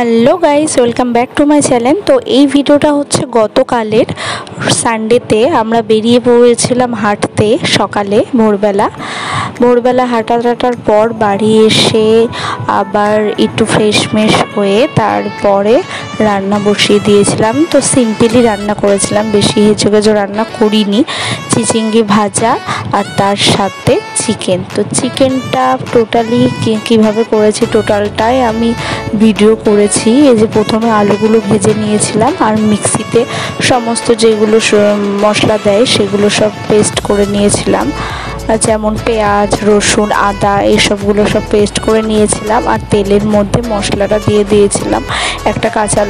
Hello guys, welcome back to my channel. তো এই ভিডিওটা হচ্ছে গতকালের সানডেতে আমরা বেরিয়ে পড়েছিলাম হাঁটতে সকালে ভোরবেলা হাঁটার পর বাড়ি এসে আবার একটু ফ্রেশমেশ হয়ে তারপরে রান্না বসিয়ে দিয়েছিলাম। তো সিম্পলি রান্না করেছিলাম, বেশি হেঁচো রান্না করিনি। চিচিঙ্গি ভাজা আর তার সাথে চিকেন। তো চিকেনটা টোটালি কীভাবে করেছি টোটালটাই আমি ভিডিও করেছি। এই যে প্রথমে আলুগুলো ভেজে নিয়েছিলাম আর মিক্সিতে সমস্ত যেগুলো মশলা দেয় সেগুলো সব পেস্ট করে নিয়েছিলাম, যেমন পেঁয়াজ, রসুন, আদা এইসবগুলো সব পেস্ট করে নিয়েছিলাম। আর তেলের মধ্যে মশলাটা দিয়ে দিয়েছিলাম, একটা কাঁচা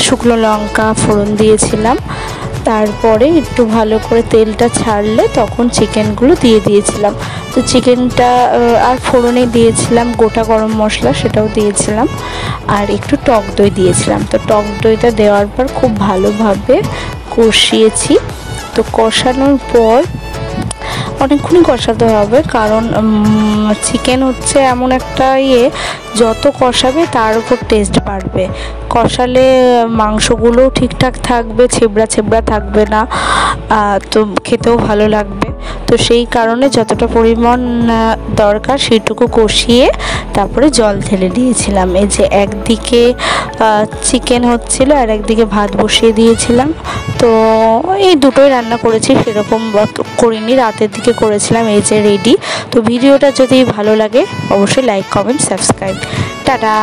শুকনো লঙ্কা ফোড়ন দিয়েছিলাম। তারপরে একটু ভালো করে তেলটা ছাড়লে তখন চিকেনগুলো দিয়ে দিয়েছিলাম। তো চিকেনটা আর ফোড়নে দিয়েছিলাম গোটা গরম মশলা, সেটাও দিয়েছিলাম, আর একটু টক দই দিয়েছিলাম। তো টক দইটা দেওয়ার পর খুব ভালোভাবে কষিয়েছি। তো কষানোর পর অনেকক্ষণই কষাতে হবে, কারণ চিকেন হচ্ছে এমন একটা যত কষাবে তার উপর টেস্ট বাড়বে। কষালে মাংসগুলোও ঠিকঠাক থাকবে, ছেবড়া থাকবে না, তো খেতেও ভালো লাগবে। তো সেই কারণে যতটা পরিমাণ দরকার সেইটুকু কষিয়ে তারপরে জল ঢেলে দিয়েছিলাম। এই যে একদিকে চিকেন হচ্ছিল আর একদিকে ভাত বসিয়ে দিয়েছিলাম। তো এই দুটোই রান্না করেছি, সেরকম করিনি, রাতের দিকে করেছিলাম। এই যে রেডি। তো ভিডিওটা যদি ভালো লাগে অবশ্যই লাইক, কমেন্ট, সাবস্ক্রাইব। টাটা।